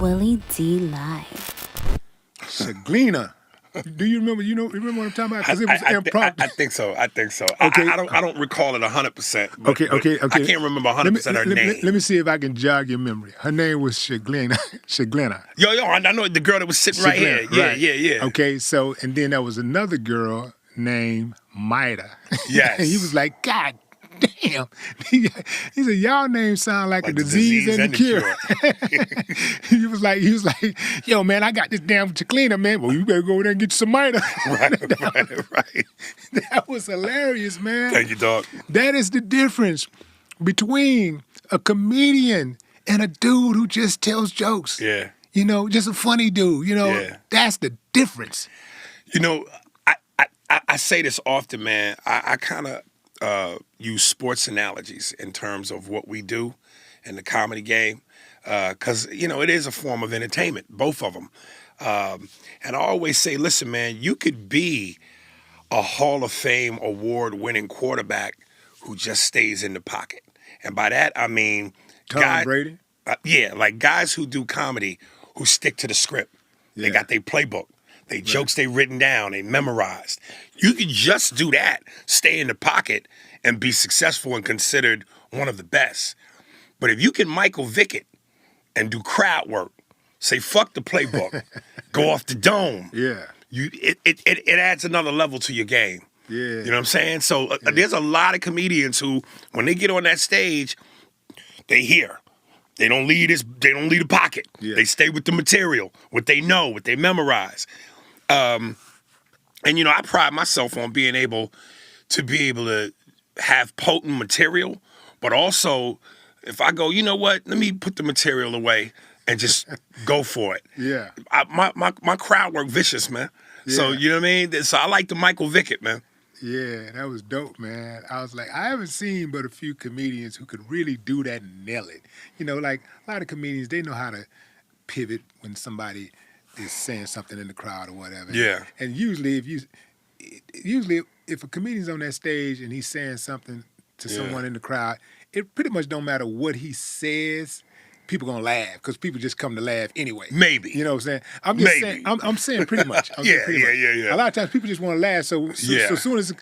Willie D Live. Shaglina. Do you remember? Remember what I'm talking about? Because it was impromptu. I think so. Okay. I don't recall it 100%. Okay. I can't remember 100% her name. Let me see if I can jog your memory. Her name was Shaglina. Shaglina. Yo, I know the girl that was sitting right here. Right. Yeah. Okay, so, and then there was another girl named Maida. Yes. And he was like, God damn. He said, y'all names sound like a disease and the cure. he was like, yo, man, I got this damn Shaglina, man. Well, you better go over there and get you some Maida. Right. That was hilarious, man. Thank you, dog. That is the difference between a comedian and a dude who just tells jokes. Yeah. Just a funny dude. Yeah. That's the difference. I say this often, man. I kind of use sports analogies in terms of what we do in the comedy game because, it is a form of entertainment, both of them. And I always say, listen, man, you could be a Hall of Fame award-winning quarterback who just stays in the pocket. And by that, I mean... Tom Brady? Like guys who do comedy who stick to the script. Yeah. They got their playbook. They jokes they written down, they memorized. You can just do that, stay in the pocket, and be successful and considered one of the best. But if you can Michael Vick it and do crowd work, say fuck the playbook, go off the dome. Yeah. It adds another level to your game. Yeah. You know what I'm saying? So there's a lot of comedians who, when they get on that stage, they hear. They don't leave the pocket. Yeah. They stay with the material, what they know, what they memorize. And I pride myself on being able to have potent material, but also if I go, you know what, let me put the material away and just go for it. Yeah. My crowd work vicious, man. Yeah. So you know what I mean? So I like the Michael Vick it, man. Yeah, that was dope, man. I was like, I haven't seen but a few comedians who could really do that and nail it. Like a lot of comedians, they know how to pivot when somebody is saying something in the crowd or whatever. Yeah. And usually if a comedian's on that stage and he's saying something to someone in the crowd, it pretty much don't matter what he says. People gonna laugh because people just come to laugh anyway. Maybe. You know what I'm saying? I'm just saying. I'm saying pretty much. Yeah. A lot of times people just want to laugh. So soon as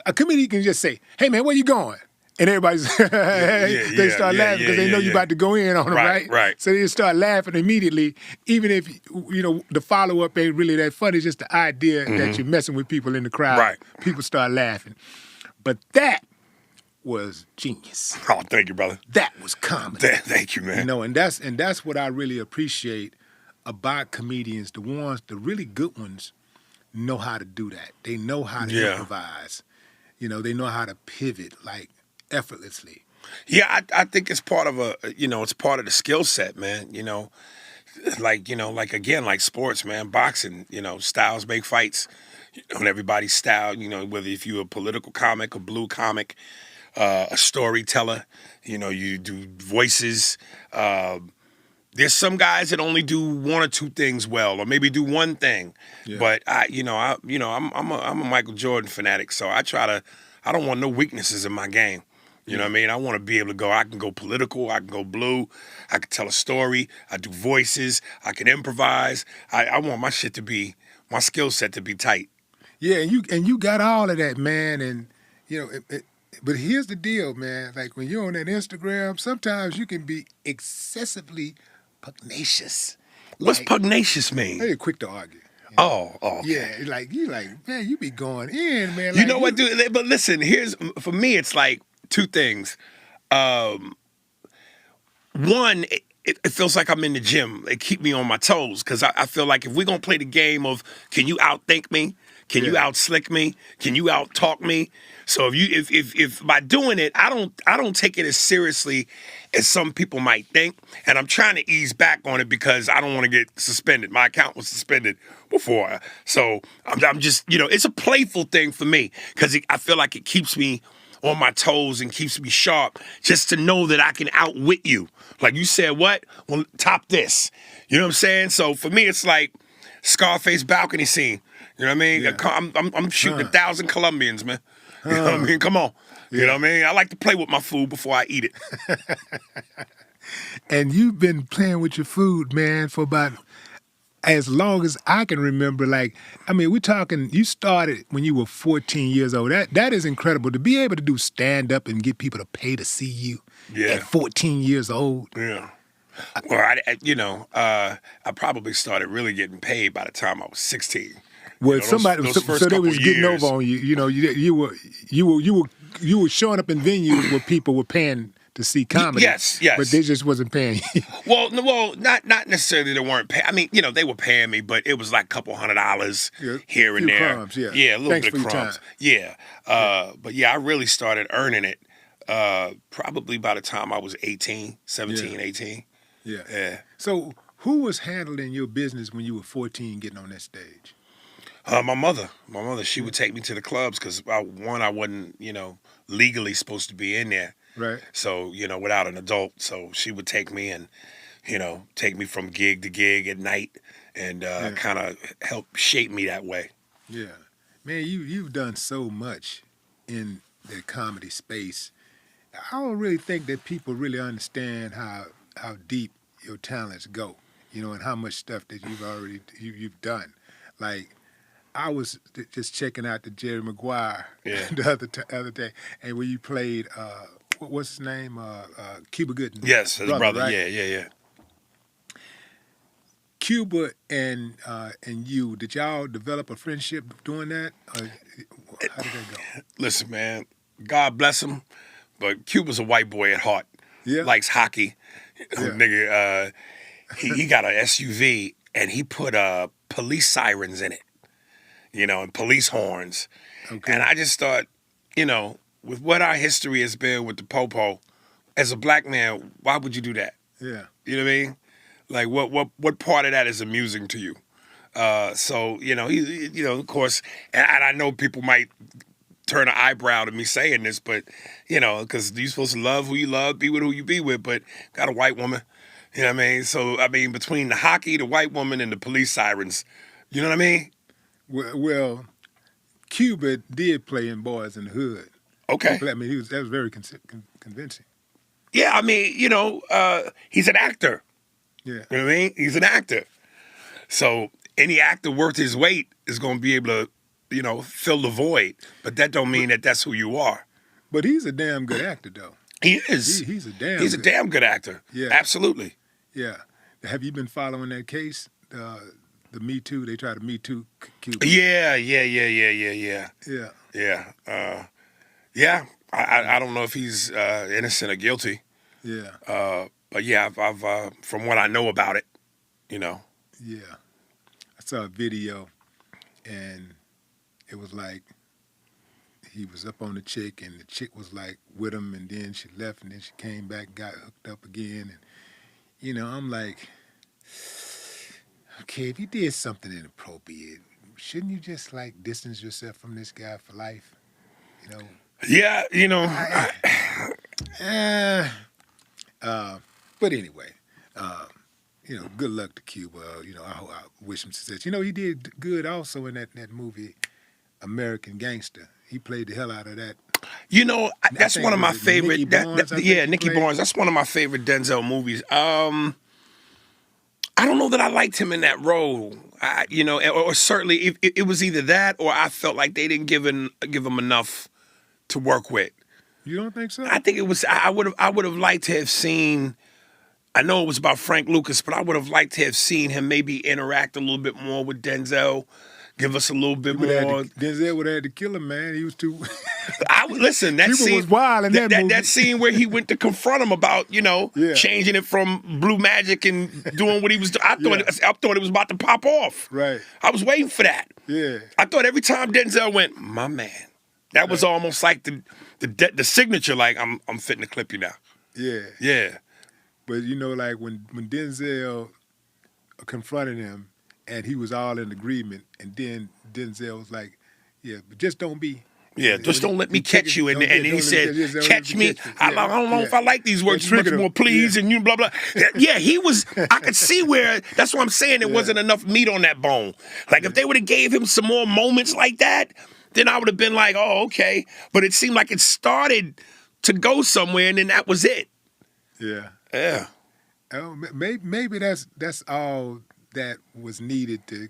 a comedian can just say, "Hey man, where you going?" And everybody's they start laughing because they know you're about to go in on them, right? Right. So they start laughing immediately, even if the follow up ain't really that funny. It's just the idea that you're messing with people in the crowd. Right. People start laughing, but that was genius. Oh, thank you, brother. That was comedy. Thank you, man. And that's what I really appreciate about comedians. The really good ones know how to do that. They know how to improvise. They know how to pivot like effortlessly. Yeah, I think it's part of it's part of the skill set, man. Like sports, man, boxing. Styles make fights. On everybody's style. Whether if you're a political comic, a blue comic. A storyteller, you do voices. There's some guys that only do one or two things well, or maybe do one thing. Yeah. But I'm a Michael Jordan fanatic, so I don't want no weaknesses in my game. You know what I mean? I want to be able to go. I can go political. I can go blue. I can tell a story. I do voices. I can improvise. I want my skill set to be tight. Yeah, and you got all of that, man, and But here's the deal, man. Like when you're on that Instagram, sometimes you can be excessively pugnacious. What's pugnacious mean? They're quick to argue. Oh, okay. Yeah, you man, you be going in, man. You know what, dude? But listen, for me, it's like two things. One, it feels like I'm in the gym. It keep me on my toes because I feel like if we're gonna play the game of can you outthink me? Can you out-slick me? Can you out-talk me? So if by doing it, I don't take it as seriously as some people might think, and I'm trying to ease back on it because I don't want to get suspended. My account was suspended before, so I'm just it's a playful thing for me because I feel like it keeps me on my toes and keeps me sharp just to know that I can outwit you. Like you said, what? Well, top this. You know what I'm saying? So for me, it's like Scarface balcony scene. You know what I mean? Yeah. I'm shooting 1,000 Colombians, man. You know what I mean? Come on. You know what I mean? I like to play with my food before I eat it. And you've been playing with your food, man, for about as long as I can remember. Like, I mean, we're talking, you started when you were 14 years old. That is incredible. To be able to do stand-up and get people to pay to see you Yeah. at 14 years old. Yeah. Well, I probably started really getting paid by the time I was 16. Well, Those somebody, first so they couple was getting years. over on you. You know, you were showing up in venues where people were paying to see comedy. Yes. But they just wasn't paying you. Well, not necessarily they weren't paying. I mean, they were paying me, but it was like a couple $100 Yeah, here and few there. crumbs, yeah. Yeah, a little Thanks bit of for your crumbs. time. Yeah. But yeah, I really started earning it probably by the time I was 18, 17, 18. Yeah. Yeah. So who was handling your business when you were 14 getting on that stage? My mother, she would take me to the clubs because I wasn't, legally supposed to be in there. Right. So, without an adult. So she would take me and, take me from gig to gig at night and kind of help shape me that way. Yeah. Man, you've done so much in the comedy space. I don't really think that people really understand how deep your talents go, and how much stuff that you've done. Like, I was just checking out the Jerry Maguire the other day, and when you played, what's his name, Cuba Gooding. Yes, his brother. Right? Yeah. Cuba and you, did y'all develop a friendship doing that? Or how did that go? Listen, man, God bless him, but Cuba's a white boy at heart. Yeah. Likes hockey. Yeah. Nigga, he got an SUV and he put police sirens in it. And police horns. Okay. And I just thought, with what our history has been with the popo, as a black man, why would you do that? Yeah. You know what I mean? Like, what part of that is amusing to you? So, of course, and I know people might turn an eyebrow to me saying this, but, because you're supposed to love who you love, be with who you be with, but got a white woman, you know what I mean? So, between the hockey, the white woman, and the police sirens, you know what I mean? Well, Cuba did play in Boys in the Hood. Okay. I mean, that was very convincing. Yeah, he's an actor. Yeah. You know what I mean? He's an actor. So any actor worth his weight is going to be able to, fill the void. But that don't mean that that's who you are. But he's a damn good actor, though. He is. He's a damn good actor. Yeah. Absolutely. Yeah. Have you been following that case? The Me Too, they try to Me Too Cuba. Yeah. Yeah. Yeah. I don't know if he's innocent or guilty. Yeah. But yeah, I've from what I know about it, Yeah. I saw a video, and it was like he was up on the chick, and the chick was like with him, and then she left, and then she came back and got hooked up again. And, I'm like, okay, if you did something inappropriate, shouldn't you just like distance yourself from this guy for life? Yeah, But anyway, good luck to Cuba. I wish him success. He did good also in that movie, American Gangster. He played the hell out of that. That's one of my favorite. Nikki Barnes, Nikki Barnes. That's one of my favorite Denzel movies. I don't know that I liked him in that role. Or certainly it was either that or I felt like they didn't give him enough to work with. You don't think so? I think it was. I would have liked to have seen. I know it was about Frank Lucas, but I would have liked to have seen him maybe interact a little bit more with Denzel. Give us a little bit more. Denzel would have had to kill him, man. He was too. Listen. That Cuba scene was wild in that movie. That scene where he went to confront him about changing it from blue magic and doing what he was doing. I thought it was about to pop off. Right. I was waiting for that. Yeah. I thought every time Denzel went, my man, that was almost like the signature. Like I'm fitting to clip you now. Yeah. Yeah. But like when Denzel confronted him and he was all in agreement, and then Denzel was like, "Yeah, but just don't be." Yeah, just don't let me catch you. And then he said, "Catch me." I don't know if I like these words much more, please, and you blah blah. Yeah, he was. I could see where. That's what I'm saying. There wasn't enough meat on that bone. Like if they would have gave him some more moments like that, then I would have been like, oh, okay. But it seemed like it started to go somewhere, and then that was it. Yeah. Yeah. Oh, maybe that's all that was needed to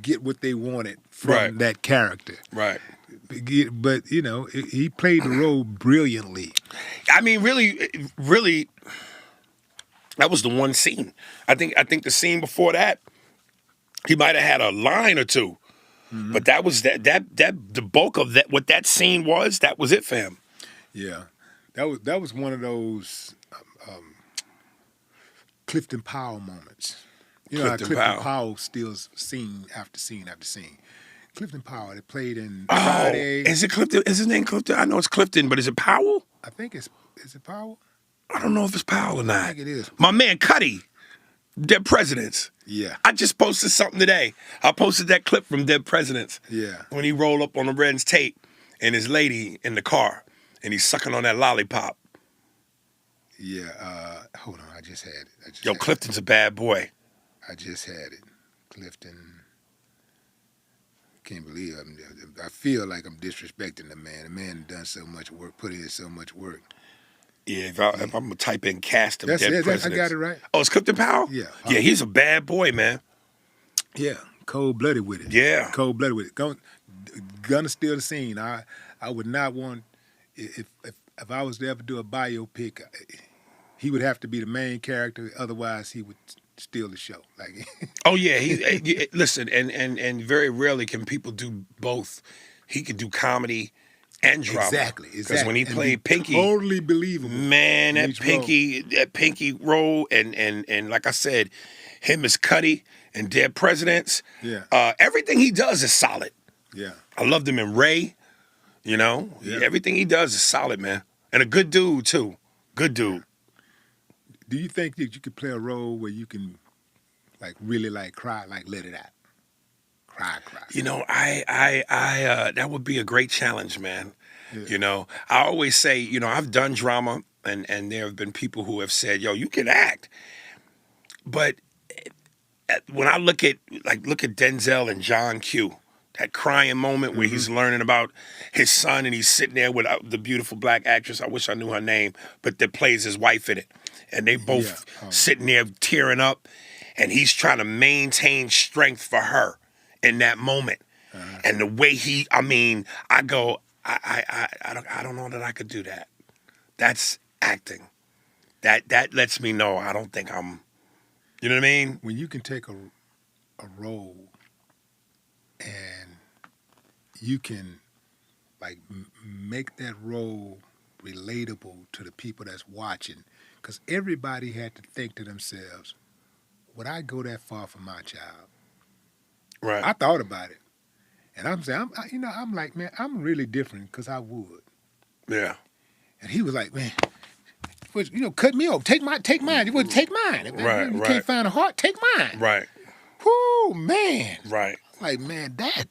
get what they wanted from Right. that character. Right. But he played the role brilliantly. I mean, really, that was the one scene. I think the scene before that, he might have had a line or two, but that was that the bulk of that. What that scene was, that was it for him. Yeah, that was one of those Clifton Powell moments. You know how Clifton Powell steals scene after scene after scene. Clifton Powell, they played in Friday. Is it Clifton? Is his name Clifton? I know it's Clifton, but is it Powell? I think is it Powell? I don't know if it's Powell or not. I think it is. My man Cuddy, Dead Presidents. Yeah. I just posted something today. I posted that clip from Dead Presidents. Yeah. When he rolled up on the Ren's tape and his lady in the car and he's sucking on that lollipop. Yeah. Hold on, I just had it. Yo, Clifton's a bad boy. I just had it. Clifton. Can't believe I feel like I'm disrespecting the man. The man done so much work, put in so much work. Yeah, if I'm gonna type in cast of That's Dead it. Presidents. I got it right. Oh, it's Clifton Powell? Yeah. Yeah, he's a bad boy, man. Yeah, cold-blooded with it. Yeah. Cold-blooded with it. Gonna steal the scene. I would not want, if I was to ever do a biopic, he would have to be the main character. Otherwise, he would steal the show. Like, Oh yeah, listen, and very rarely can people do both. He could do comedy and drama. Exactly. Because when he And played be Pinky, totally believable. man, in that each Pinky role, and like I said, him as Cuddy and Dead Presidents. Yeah. Everything he does is solid. Yeah. I loved him in Ray. Yeah. Everything he does is solid, man, and a good dude too. Good dude. Do you think that you could play a role where you can, like, really, like, cry, like, let it out? Cry. You know, I that would be a great challenge, man. Yeah. You know, I always say, I've done drama, and there have been people who have said, yo, you can act. But when I look at Denzel and John Q, that crying moment where he's learning about his son and he's sitting there with the beautiful black actress, I wish I knew her name, but that plays his wife in it. And they both sitting there tearing up, and he's trying to maintain strength for her in that moment. And the way I go, I don't know that I could do that. That's acting. That lets me know I don't think I'm, you know what I mean? When you can take a role and you can, like, make that role relatable to the people that's watching, because everybody had to think to themselves, would I go that far for my child? Right. I thought about it. And I'm saying, I'm like, man, I'm really different because I would. Yeah. And he was like, man, cut me off. Take mine. You wouldn't take mine. If you can't find a heart, take mine. Right. Whoo, man. Right. Like, man, that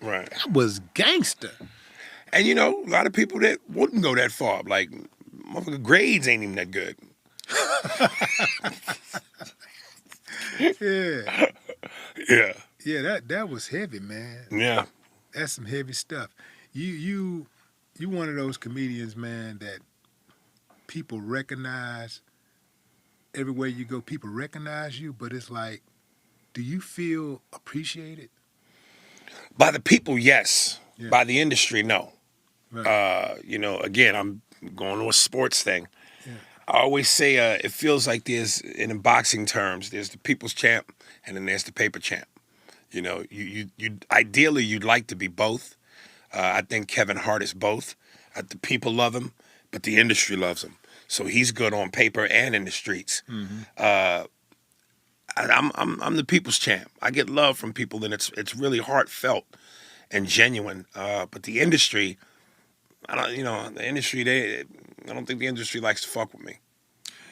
Right. was gangster. And a lot of people that wouldn't go that far, like, motherfucker, grades ain't even that good. Yeah. Yeah. Yeah, that was heavy, man. Yeah. That's some heavy stuff. You one of those comedians, man, that people recognize everywhere you go. People recognize you, but it's like, do you feel appreciated? By the people, yes. Yeah. By the industry, no. Right. Again, I'm going to a sports thing. Yeah. I always say it feels like there's, in boxing terms, there's the people's champ and then there's the paper champ. You ideally you'd like to be both. I think Kevin Hart is both. The people love him, but the industry loves him. So he's good on paper and in the streets. Mm-hmm. I'm the people's champ. I get love from people, and it's really heartfelt and genuine. But the industry, I don't think the industry likes to fuck with me.